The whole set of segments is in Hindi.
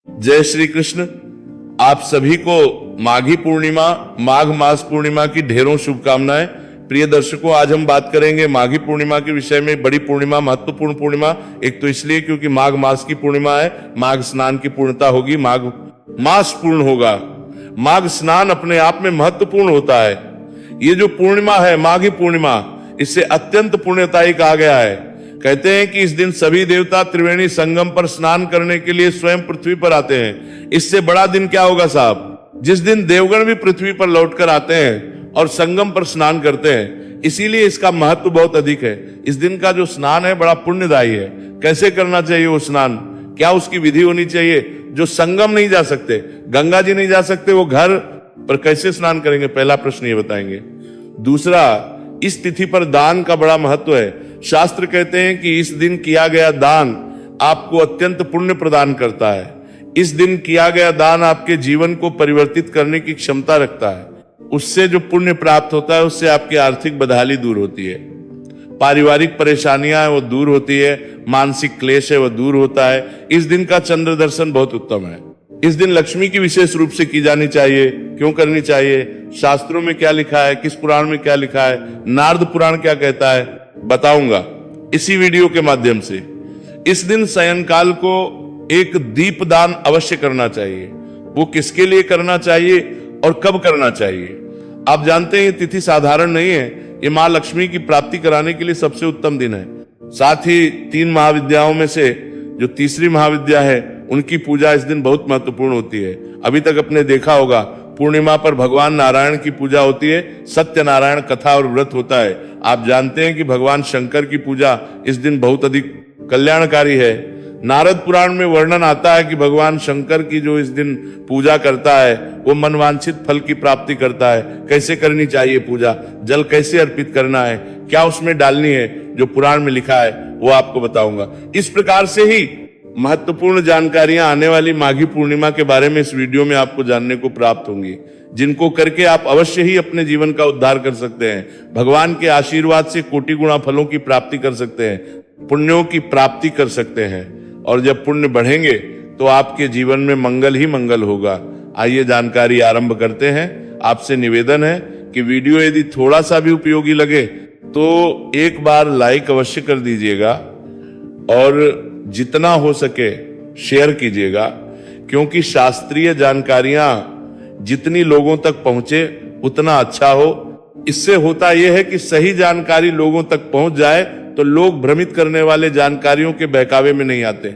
जय श्री कृष्ण। आप सभी को माघी पूर्णिमा, माघ मास पूर्णिमा की ढेरों शुभकामनाएं। प्रिय दर्शकों, आज हम बात करेंगे माघी पूर्णिमा के विषय में। बड़ी पूर्णिमा, महत्वपूर्ण पूर्णिमा। एक तो इसलिए क्योंकि माघ मास की पूर्णिमा है, माघ स्नान की पूर्णता होगी, माघ मास पूर्ण होगा। माघ स्नान अपने आप में महत्वपूर्ण होता है। ये जो पूर्णिमा है माघी पूर्णिमा, इससे अत्यंत पुण्यताई कहा गया है। कहते हैं कि इस दिन सभी देवता त्रिवेणी संगम पर स्नान करने के लिए स्वयं पृथ्वी पर आते हैं। इससे बड़ा दिन क्या होगा साहब, जिस दिन देवगण भी पृथ्वी पर लौटकर आते हैं और संगम पर स्नान करते हैं। इसीलिए इसका महत्व बहुत अधिक है। इस दिन का जो स्नान है बड़ा पुण्यदायी है। कैसे करना चाहिए वो स्नान, क्या उसकी विधि होनी चाहिए? जो संगम नहीं जा सकते, गंगा जी नहीं जा सकते, वो घर पर कैसे स्नान करेंगे? पहला प्रश्न ये बताएंगे। दूसरा, इस तिथि पर दान का बड़ा महत्व है। शास्त्र कहते हैं कि इस दिन किया गया दान आपको अत्यंत पुण्य प्रदान करता है। इस दिन किया गया दान आपके जीवन को परिवर्तित करने की क्षमता रखता है। उससे जो पुण्य प्राप्त होता है उससे आपकी आर्थिक बदहाली दूर होती है, पारिवारिक परेशानियां हैं वो दूर होती है, मानसिक क्लेश है वो दूर होता है। इस दिन का चंद्र दर्शन बहुत उत्तम है। इस दिन लक्ष्मी की विशेष रूप से की जानी चाहिए। क्यों करनी चाहिए? शास्त्रों में क्या लिखा है, किस पुराण में क्या लिखा है, नारद पुराण क्या कहता है, बताऊंगा इसी वीडियो के माध्यम से। इस दिन सायंकाल को एक दीपदान अवश्य करना चाहिए। वो किसके लिए करना चाहिए और कब करना चाहिए? आप जानते हैं ये तिथि साधारण नहीं है। ये मां लक्ष्मी की प्राप्ति कराने के लिए सबसे उत्तम दिन है। साथ ही 3 महाविद्याओं में से जो तीसरी महाविद्या है उनकी पूजा इस दिन बहुत महत्वपूर्ण होती है। अभी तक आपने देखा होगा पूर्णिमा पर भगवान नारायण की पूजा होती है, सत्यनारायण कथा और व्रत होता है। आप जानते हैं कि भगवान शंकर की पूजा इस दिन बहुत अधिक कल्याणकारी है। नारद पुराण में वर्णन आता है कि भगवान शंकर की जो इस दिन पूजा करता है वो मनवांछित फल की प्राप्ति करता है। कैसे करनी चाहिए पूजा, जल कैसे अर्पित करना है, क्या उसमें डालनी है, जो पुराण में लिखा है वो आपको बताऊंगा। इस प्रकार से ही महत्वपूर्ण जानकारियां आने वाली माघी पूर्णिमा के बारे में इस वीडियो में आपको जानने को प्राप्त होंगी, जिनको करके आप अवश्य ही अपने जीवन का उद्धार कर सकते हैं। भगवान के आशीर्वाद से कोटि गुणा फलों की प्राप्ति कर सकते हैं, पुण्यों की प्राप्ति कर सकते हैं। और जब पुण्य बढ़ेंगे तो आपके जीवन में मंगल ही मंगल होगा। आइए जानकारी आरंभ करते हैं। आपसे निवेदन है कि वीडियो यदि थोड़ा सा भी उपयोगी लगे तो एक बार लाइक अवश्य कर दीजिएगा और जितना हो सके शेयर कीजिएगा, क्योंकि शास्त्रीय जानकारियां जितनी लोगों तक पहुंचे उतना अच्छा हो। इससे होता यह है कि सही जानकारी लोगों तक पहुंच जाए तो लोग भ्रमित करने वाले जानकारियों के बहकावे में नहीं आते।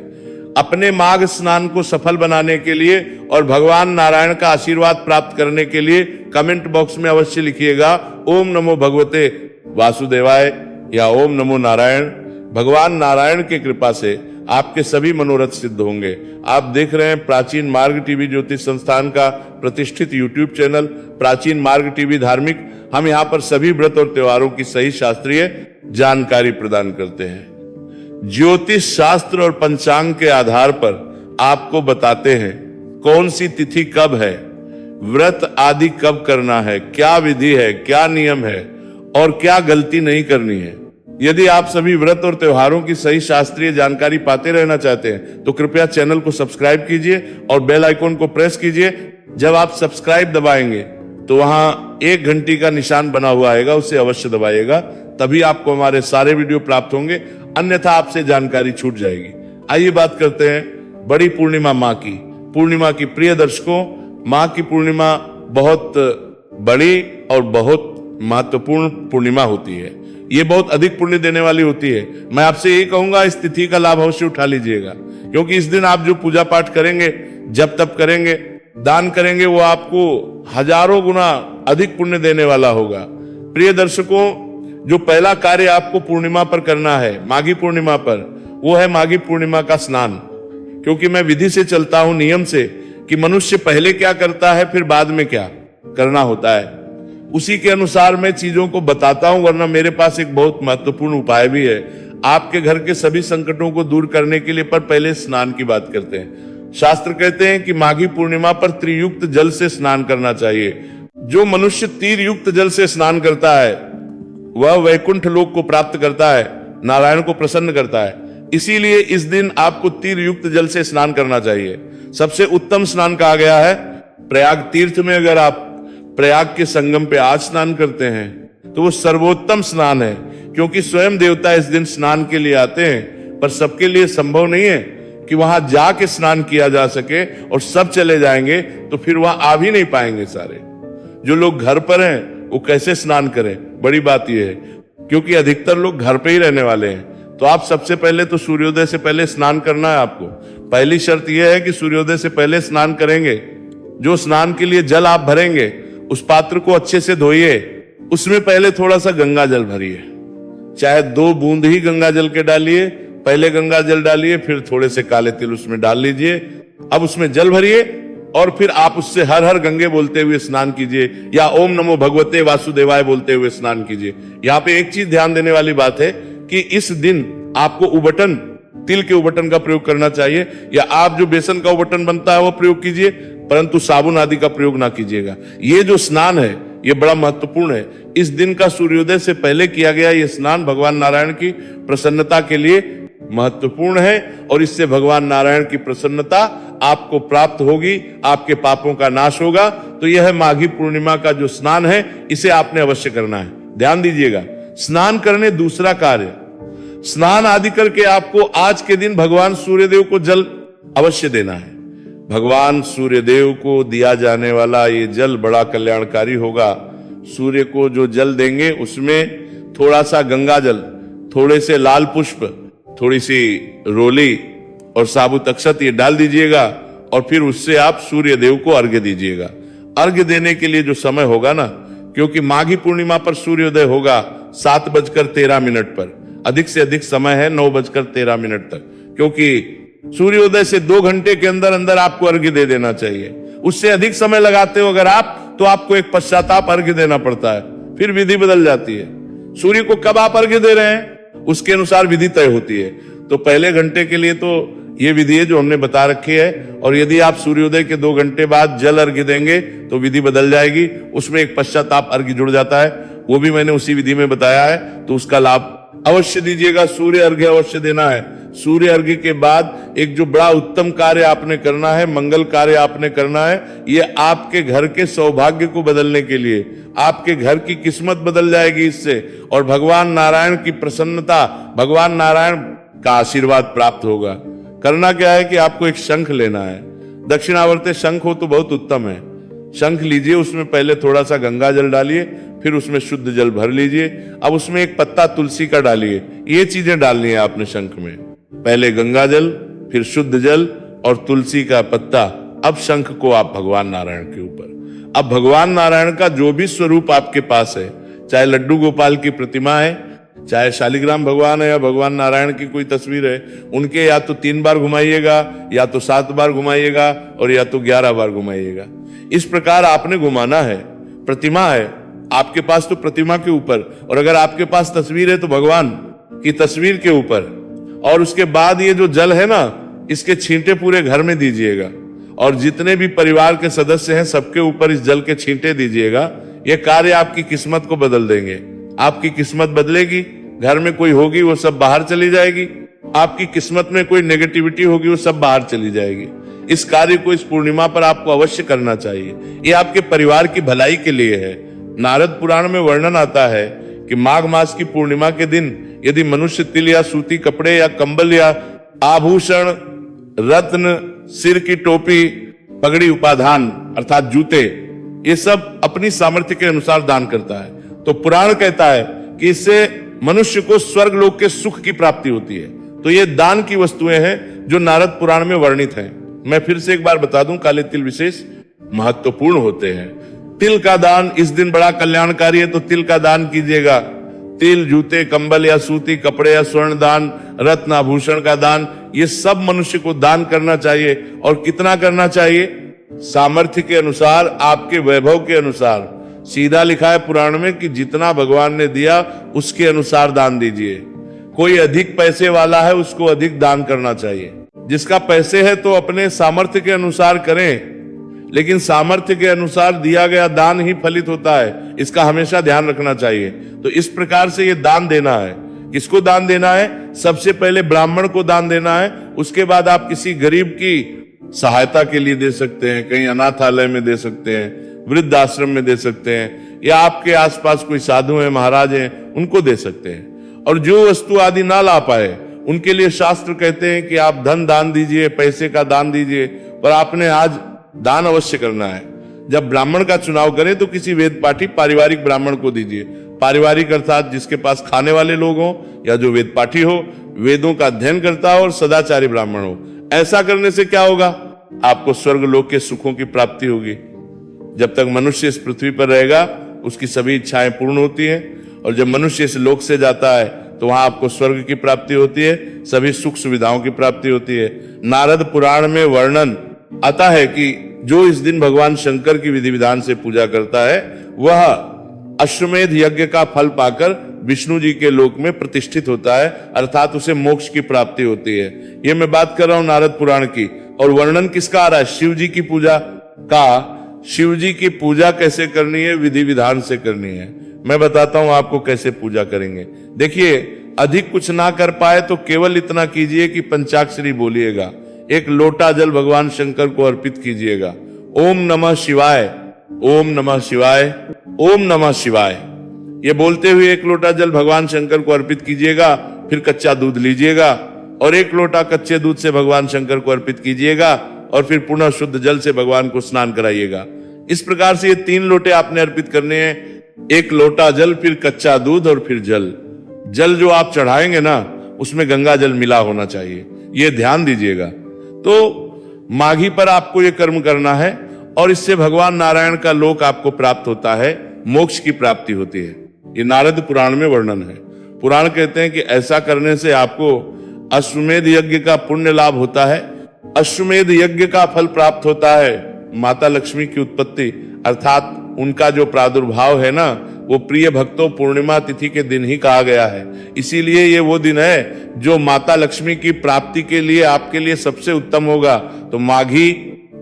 अपने माघ स्नान को सफल बनाने के लिए और भगवान नारायण का आशीर्वाद प्राप्त करने के लिए कमेंट बॉक्स में अवश्य लिखिएगा ओम नमो भगवते वासुदेवाय या ओम नमो नारायण। भगवान नारायण की कृपा से आपके सभी मनोरथ सिद्ध होंगे। आप देख रहे हैं प्राचीन मार्ग टीवी ज्योतिष संस्थान का प्रतिष्ठित यूट्यूब चैनल प्राचीन मार्ग टीवी धार्मिक। हम यहाँ पर सभी व्रत और त्योहारों की सही शास्त्रीय जानकारी प्रदान करते हैं। ज्योतिष शास्त्र और पंचांग के आधार पर आपको बताते हैं कौन सी तिथि कब है, व्रत आदि कब करना है, क्या विधि है, क्या नियम है और क्या गलती नहीं करनी है। यदि आप सभी व्रत और त्योहारों की सही शास्त्रीय जानकारी पाते रहना चाहते हैं तो कृपया चैनल को सब्सक्राइब कीजिए और बेल आइकॉन को प्रेस कीजिए। जब आप सब्सक्राइब दबाएंगे तो वहां 1 घंटी का निशान बना हुआ आएगा, उसे अवश्य दबाइएगा, तभी आपको हमारे सारे वीडियो प्राप्त होंगे, अन्यथा आपसे जानकारी छूट जाएगी। आइए बात करते हैं बड़ी पूर्णिमा माँ की। पूर्णिमा की प्रिय दर्शकों, माँ की पूर्णिमा बहुत बड़ी और बहुत महत्वपूर्ण पूर्णिमा होती है। ये बहुत अधिक पुण्य देने वाली होती है। मैं आपसे यही कहूंगा इस तिथि का लाभ अवश्य उठा लीजिएगा, क्योंकि इस दिन आप जो पूजा पाठ करेंगे, जब तप करेंगे, दान करेंगे, वो आपको हजारों गुना अधिक पुण्य देने वाला होगा। प्रिय दर्शकों, जो पहला कार्य आपको पूर्णिमा पर करना है, माघी पूर्णिमा पर, वो है माघी पूर्णिमा का स्नान। क्योंकि मैं विधि से चलता हूं, नियम से, कि मनुष्य पहले क्या करता है फिर बाद में क्या करना होता है, उसी के अनुसार मैं चीजों को बताता हूं। वरना मेरे पास एक बहुत महत्वपूर्ण उपाय भी है आपके घर के सभी संकटों को दूर करने के लिए। पर पहले स्नान की बात करते हैं। शास्त्र कहते हैं कि माघी पूर्णिमा पर त्रियुक्त जल से स्नान करना चाहिए। जो मनुष्य तीर युक्त जल से स्नान करता है वह वैकुंठ लोक को प्राप्त करता है, नारायण को प्रसन्न करता है। इसीलिए इस दिन आपको तीर युक्त जल से स्नान करना चाहिए। सबसे उत्तम स्नान कहा गया है प्रयाग तीर्थ में। अगर आप प्रयाग के संगम पे आज स्नान करते हैं तो वो सर्वोत्तम स्नान है, क्योंकि स्वयं देवता इस दिन स्नान के लिए आते हैं। पर सबके लिए संभव नहीं है कि वहां जाके स्नान किया जा सके, और सब चले जाएंगे तो फिर वहां आ भी नहीं पाएंगे सारे। जो लोग घर पर हैं वो कैसे स्नान करें? बड़ी बात यह है, क्योंकि अधिकतर लोग घर पे ही रहने वाले हैं। तो आप सबसे पहले तो सूर्योदय से पहले स्नान करना है आपको। पहली शर्त यह है कि सूर्योदय से पहले स्नान करेंगे। जो स्नान के लिए जल आप भरेंगे उस पात्र को अच्छे से धोइए, उसमें पहले थोड़ा सा गंगा जल भरिए, चाहे 2 बूंद ही गंगा जल के डालिए। पहले गंगा जल डालिए, फिर थोड़े से काले तिल उसमें डाल लीजिए। अब उसमें जल भरिए और फिर आप उससे हर हर गंगे बोलते हुए स्नान कीजिए, या ओम नमो भगवते वासुदेवाय बोलते हुए स्नान कीजिए। यहाँ पे एक चीज ध्यान देने वाली बात है कि इस दिन आपको उबटन, तिल के उबटन का प्रयोग करना चाहिए, या आप जो बेसन का उबटन बनता है वो प्रयोग कीजिए, परंतु साबुन आदि का प्रयोग ना कीजिएगा। ये जो स्नान है ये बड़ा महत्वपूर्ण है। इस दिन का सूर्योदय से पहले किया गया ये स्नान भगवान नारायण की प्रसन्नता के लिए महत्वपूर्ण है, और इससे भगवान नारायण की प्रसन्नता आपको प्राप्त होगी, आपके पापों का नाश होगा। तो यह है माघी पूर्णिमा का जो स्नान है, इसे आपने अवश्य करना है। ध्यान दीजिएगा, स्नान करने दूसरा कार्य, स्नान आदि करके आपको आज के दिन भगवान सूर्यदेव को जल अवश्य देना है। भगवान सूर्यदेव को दिया जाने वाला ये जल बड़ा कल्याणकारी होगा। सूर्य को जो जल देंगे उसमें थोड़ा सा गंगा जल, थोड़े से लाल पुष्प, थोड़ी सी रोली और साबुत अक्षत ये डाल दीजिएगा, और फिर उससे आप सूर्य देव को अर्घ्य दीजिएगा। अर्घ्य देने के लिए जो समय होगा ना, क्योंकि माघी पूर्णिमा पर सूर्योदय होगा 7:13 पर, अधिक से अधिक समय है 9:13 तक, क्योंकि सूर्योदय से 2 घंटे के अंदर अंदर आपको अर्घ्य दे देना चाहिए। उससे अधिक समय लगाते हो अगर आप, तो आपको एक पश्चाताप अर्घ्य देना पड़ता है, फिर विधि बदल जाती है। सूर्य को कब आप अर्घ्य दे रहे हैं उसके अनुसार विधि तय होती है। तो पहले घंटे के लिए तो ये विधि है जो हमने बता रखी है, और यदि आप सूर्योदय के 2 घंटे बाद जल अर्घ्य देंगे तो विधि बदल जाएगी। उसमें एक पश्चाताप अर्घ्य जुड़ जाता है, वो भी मैंने उसी विधि में बताया है, तो उसका लाभ अवश्य दीजिएगा। सूर्य अर्घ्य अवश्य देना है। सूर्य अर्घ्य के बाद एक जो बड़ा उत्तम कार्य आपने करना है, मंगल कार्य आपने करना है, ये आपके घर के सौभाग्य को बदलने के लिए, आपके घर की किस्मत बदल जाएगी इससे, और भगवान नारायण की प्रसन्नता, भगवान नारायण का आशीर्वाद प्राप्त होगा। करना क्या है कि आपको एक शंख लेना है। दक्षिणावर्ते शंख हो तो बहुत उत्तम है। शंख लीजिए, उसमें पहले थोड़ा सा गंगा जल डालिए, फिर उसमें शुद्ध जल भर लीजिए। अब उसमें एक पत्ता तुलसी का डालिए। ये चीजें डालनी है आपने शंख में, पहले गंगा जल, फिर शुद्ध जल और तुलसी का पत्ता। अब शंख को आप भगवान नारायण के ऊपर, अब भगवान नारायण का जो भी स्वरूप आपके पास है, चाहे लड्डू गोपाल की प्रतिमा है, चाहे शालिग्राम भगवान है, या भगवान नारायण की कोई तस्वीर है, उनके या तो 3 बार घुमाइएगा, या तो 7 बार घुमाइएगा, और या तो 11 बार घुमाइएगा। इस प्रकार आपने घुमाना है। प्रतिमा है आपके पास तो प्रतिमा के ऊपर, और अगर आपके पास तस्वीर है तो भगवान की तस्वीर के ऊपर। और उसके बाद ये जो जल है ना, इसके छींटे पूरे घर में दीजिएगा, और जितने भी परिवार के सदस्य हैं सबके ऊपर इस जल के छींटे दीजिएगा। ये कार्य आपकी किस्मत को बदल देंगे। आपकी किस्मत बदलेगी। घर में कोई होगी वो सब बाहर चली जाएगी, आपकी किस्मत में कोई नेगेटिविटी होगी वो सब बाहर चली जाएगी। इस कार्य को इस पूर्णिमा पर आपको अवश्य करना चाहिए। ये आपके परिवार की भलाई के लिए है। नारद पुराण में वर्णन आता है कि माघ मास की पूर्णिमा के दिन यदि मनुष्य तिल या सूती कपड़े या कंबल या आभूषण, रत्न, सिर की टोपी, पगड़ी, उपाधान अर्थात जूते, ये सब अपनी सामर्थ्य के अनुसार दान करता है, तो पुराण कहता है कि इससे मनुष्य को स्वर्ग लोक के सुख की प्राप्ति होती है। तो ये दान की वस्तुएं हैं जो नारद पुराण में वर्णित हैं। मैं फिर से एक बार बता दूं, काले तिल विशेष महत्वपूर्ण होते हैं। तिल का दान इस दिन बड़ा कल्याणकारी है, तो तिल का दान कीजिएगा। तिल, जूते, कंबल या सूती कपड़े या स्वर्ण दान, रत्न आभूषण का दान, ये सब मनुष्य को दान करना चाहिए। और कितना करना चाहिए? सामर्थ्य के अनुसार, आपके वैभव के अनुसार। सीधा लिखा है पुराण में कि जितना भगवान ने दिया उसके अनुसार दान दीजिए। कोई अधिक पैसे वाला है उसको अधिक दान करना चाहिए। जिसका पैसे है तो अपने सामर्थ्य के अनुसार करें, लेकिन सामर्थ्य के अनुसार दिया गया दान ही फलित होता है, इसका हमेशा ध्यान रखना चाहिए। तो इस प्रकार से ये दान देना है। किसको दान देना है? सबसे पहले ब्राह्मण को दान देना है, उसके बाद आप किसी गरीब की सहायता के लिए दे सकते हैं, कहीं अनाथालय में दे सकते हैं, वृद्ध आश्रम में दे सकते हैं, या आपके आसपास कोई साधु हैं, महाराज हैं, उनको दे सकते हैं। और जो वस्तु आदि ना ला पाए उनके लिए शास्त्र कहते हैं कि आप धन दान दीजिए, पैसे का दान दीजिए, पर आपने आज दान अवश्य करना है। जब ब्राह्मण का चुनाव करें तो किसी वेद पाठी पारिवारिक ब्राह्मण को दीजिए। पारिवारिक अर्थात जिसके पास खाने वाले लोग हों, या जो वेद पाठी हो, वेदों का अध्ययन करता हो और सदाचारी ब्राह्मण हो। ऐसा करने से क्या होगा? आपको स्वर्ग लोक के सुखों की प्राप्ति होगी। जब तक मनुष्य इस पृथ्वी पर रहेगा उसकी सभी इच्छाएं पूर्ण होती हैं, और जब मनुष्य इस लोक से जाता है तो वहां आपको स्वर्ग की प्राप्ति होती है, सभी सुख सुविधाओं की प्राप्ति होती है। नारद पुराण में वर्णन आता है कि जो इस दिन भगवान शंकर की विधि विधान से पूजा करता है वह अश्वमेध यज्ञ का फल पाकर विष्णु जी के लोक में प्रतिष्ठित होता है, अर्थात उसे मोक्ष की प्राप्ति होती है। ये मैं बात कर रहा हूं नारद पुराण की। और वर्णन किसका आ रहा है? शिव जी की पूजा का। शिव जी की पूजा कैसे करनी है? विधि विधान से करनी है। मैं बताता हूं आपको कैसे पूजा करेंगे। देखिए, अधिक कुछ ना कर पाए तो केवल इतना कीजिए कि पंचाक्षरी बोलिएगा, एक लोटा जल भगवान शंकर को अर्पित कीजिएगा। ओम नमः शिवाय, ओम नमः शिवाय, ओम नमः शिवाय, ये बोलते हुए एक लोटा जल भगवान शंकर को अर्पित कीजिएगा। फिर कच्चा दूध लीजिएगा और एक लोटा कच्चे दूध से भगवान शंकर को अर्पित कीजिएगा, और फिर पुनः शुद्ध जल से भगवान को स्नान कराइएगा। इस प्रकार से ये 3 लोटे आपने अर्पित करने हैं। एक लोटा जल, फिर कच्चा दूध और फिर जल। जल जो आप चढ़ाएंगे ना उसमें गंगा जल मिला होना चाहिए, ये ध्यान दीजिएगा। तो माघी पर आपको ये कर्म करना है और इससे भगवान नारायण का लोक आपको प्राप्त होता है, मोक्ष की प्राप्ति होती है। ये नारद पुराण में वर्णन है। पुराण कहते हैं कि ऐसा करने से आपको अश्वमेध यज्ञ का पुण्य लाभ होता है। अश्वमेध यज्ञ का फल प्राप्त होता है माता लक्ष्मी की उत्पत्ति, अर्थात उनका जो प्रादुर्भाव है ना, वो प्रिय भक्तों पूर्णिमा तिथि के दिन ही कहा गया है। इसीलिए ये वो दिन है जो माता लक्ष्मी की प्राप्ति के लिए आपके लिए सबसे उत्तम होगा। तो माघी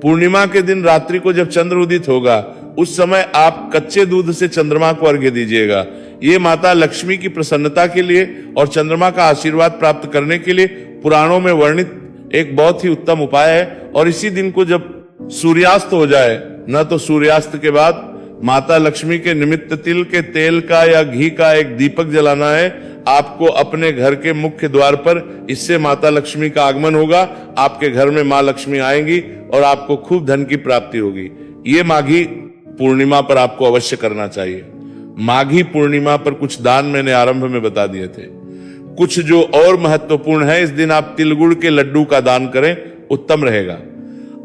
पूर्णिमा के दिन रात्रि को जब चंद्र उदित होगा उस समय आप कच्चे दूध से चंद्रमा को अर्घ्य दीजिएगा। ये माता लक्ष्मी की प्रसन्नता के लिए और चंद्रमा का आशीर्वाद प्राप्त करने के लिए पुराणों में वर्णित एक बहुत ही उत्तम उपाय है। और इसी दिन को जब सूर्यास्त हो जाए न, तो सूर्यास्त के बाद माता लक्ष्मी के निमित्त तिल के तेल का या घी का एक दीपक जलाना है आपको अपने घर के मुख्य द्वार पर। इससे माता लक्ष्मी का आगमन होगा, आपके घर में मां लक्ष्मी आएंगी और आपको खूब धन की प्राप्ति होगी। ये माघी पूर्णिमा पर आपको अवश्य करना चाहिए। माघी पूर्णिमा पर कुछ दान मैंने आरंभ में बता दिए थे। कुछ जो और महत्वपूर्ण है, इस दिन आप तिल गुड़ के लड्डू का दान करें, उत्तम रहेगा।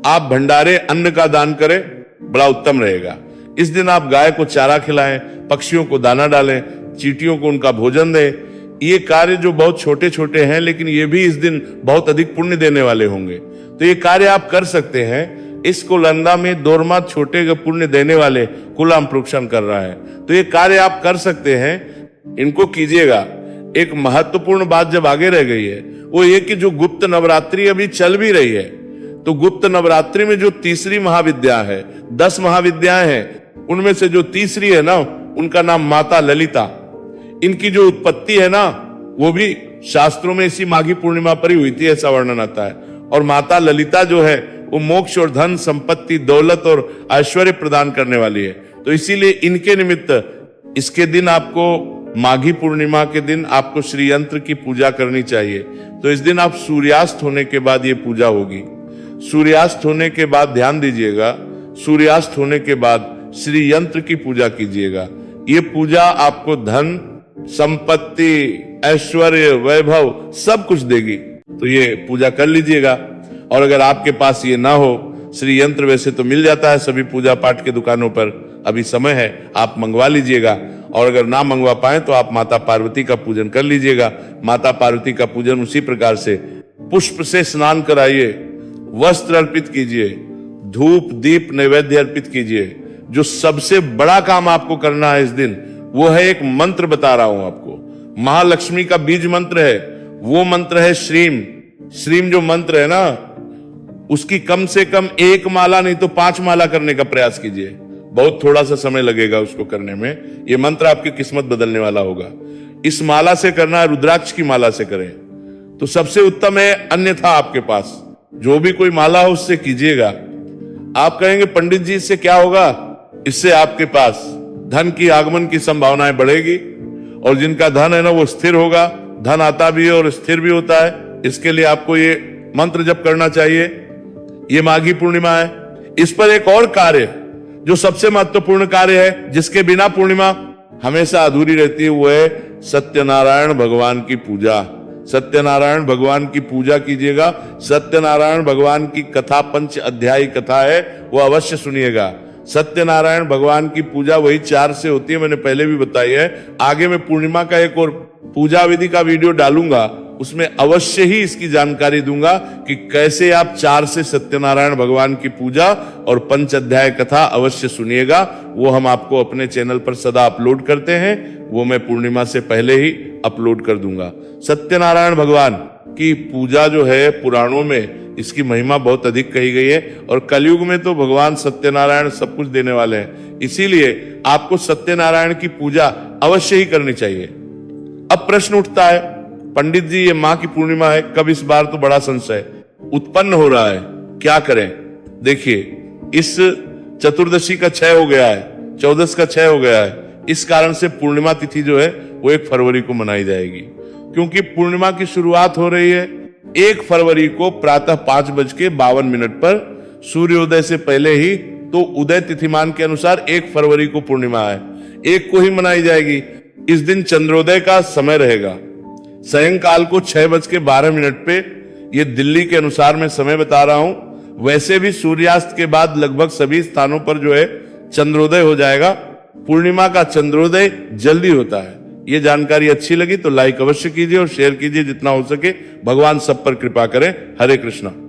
आप भंडारे अन्न का दान करें, बड़ा उत्तम रहेगा। इस दिन आप गाय को चारा खिलाएं, पक्षियों को दाना डालें, चींटियों को उनका भोजन दें। ये कार्य जो बहुत छोटे छोटे हैं लेकिन ये भी इस दिन बहुत अधिक पुण्य देने वाले होंगे, तो ये कार्य आप कर सकते हैं। इस कोलंदा में दोरमा छोटे पुण्य देने वाले कुलाम प्रोक्षण कर रहा है, तो ये कार्य आप कर सकते हैं, इनको कीजिएगा। एक महत्वपूर्ण बात जब आगे रह गई है वो ये कि जो गुप्त नवरात्रि अभी चल भी रही है, तो गुप्त नवरात्रि में जो तीसरी महाविद्या है, 10 महाविद्याएं हैं, उनमें से जो तीसरी है ना, उनका नाम माता ललिता। इनकी जो उत्पत्ति है ना वो भी शास्त्रों में इसी माघी पूर्णिमा पर ही हुई थी, ऐसा वर्णन आता है। और माता ललिता जो है वो मोक्ष और धन संपत्ति दौलत और ऐश्वर्य प्रदान करने वाली है। तो इसीलिए इनके निमित्त इसके दिन आपको, माघी पूर्णिमा के दिन आपको श्री यंत्र की पूजा करनी चाहिए। तो इस दिन आप सूर्यास्त होने के बाद ये पूजा होगी। सूर्यास्त होने के बाद ध्यान दीजिएगा, सूर्यास्त होने के बाद श्री यंत्र की पूजा कीजिएगा। ये पूजा आपको धन संपत्ति ऐश्वर्य वैभव सब कुछ देगी, तो ये पूजा कर लीजिएगा। और अगर आपके पास ये ना हो, श्री यंत्र वैसे तो मिल जाता है सभी पूजा पाठ के दुकानों पर, अभी समय है, आप मंगवा लीजिएगा। और अगर ना मंगवा पाए तो आप माता पार्वती का पूजन कर लीजिएगा। माता पार्वती का पूजन उसी प्रकार से पुष्प से स्नान कराइए, वस्त्र अर्पित कीजिए, धूप दीप नैवेद्य अर्पित कीजिए। जो सबसे बड़ा काम आपको करना है इस दिन वो है, एक मंत्र बता रहा हूं आपको, महालक्ष्मी का बीज मंत्र है, वो मंत्र है श्रीम। श्रीम जो मंत्र है ना, उसकी कम से कम 1 माला नहीं तो 5 माला करने का प्रयास कीजिए। बहुत थोड़ा सा समय लगेगा उसको करने में, ये मंत्र आपकी किस्मत बदलने वाला होगा। इस माला से करना है, रुद्राक्ष की माला से करें तो सबसे उत्तम है। अन्यथा आपके पास जो भी कोई माला हो उससे कीजिएगा। आप कहेंगे पंडित जी इससे क्या होगा? इससे आपके पास धन की आगमन की संभावनाएं बढ़ेगी और जिनका धन है ना वो स्थिर होगा। धन आता भी है और स्थिर भी होता है। इसके लिए आपको ये मंत्र जप करना चाहिए। ये माघी पूर्णिमा है। इस पर एक और कार्य जो सबसे महत्वपूर्ण कार्य है, जिसके बिना पूर्णिमा हमेशा अधूरी रहती है, वो है सत्यनारायण भगवान की पूजा। सत्यनारायण भगवान की पूजा कीजिएगा। सत्यनारायण भगवान की कथा 5 अध्यायी कथा है, वो अवश्य सुनिएगा। सत्यनारायण भगवान की पूजा वही 4 से होती है, मैंने पहले भी बताई है। आगे मैं पूर्णिमा का एक और पूजा विधि का वीडियो डालूंगा, उसमें अवश्य ही इसकी जानकारी दूंगा कि कैसे आप 4 से सत्यनारायण भगवान की पूजा और 5 अध्याय कथा अवश्य सुनिएगा। वो हम आपको अपने चैनल पर सदा अपलोड करते हैं, वो मैं पूर्णिमा से पहले ही अपलोड कर दूंगा। सत्यनारायण भगवान की पूजा जो है पुराणों में इसकी महिमा बहुत अधिक कही गई है और कलयुग में तो भगवान सत्यनारायण सब कुछ देने वाले हैं, इसीलिए आपको सत्यनारायण की पूजा अवश्य ही करनी चाहिए। अब प्रश्न उठता है, पंडित जी ये माँ की पूर्णिमा है, कब? इस बार तो बड़ा संशय उत्पन्न हो रहा है, क्या करें? देखिए, इस चतुर्दशी का क्षय हो गया है, 14 का क्षय हो गया है। इस कारण से पूर्णिमा तिथि जो है वो 1 फरवरी को मनाई जाएगी, क्योंकि पूर्णिमा की शुरुआत हो रही है 1 फरवरी को प्रातः 5:52 पर सूर्योदय से पहले ही। तो उदय तिथिमान के अनुसार 1 फरवरी को पूर्णिमा है, 1 को ही मनाई जाएगी। इस दिन चंद्रोदय का समय रहेगा सायंकाल को 6:12 पे। ये दिल्ली के अनुसार मैं समय बता रहा हूं, वैसे भी सूर्यास्त के बाद लगभग सभी स्थानों पर जो है चंद्रोदय हो जाएगा। पूर्णिमा का चंद्रोदय जल्दी होता है। ये जानकारी अच्छी लगी तो लाइक अवश्य कीजिए और शेयर कीजिए जितना हो सके। भगवान सब पर कृपा करें। हरे कृष्णा।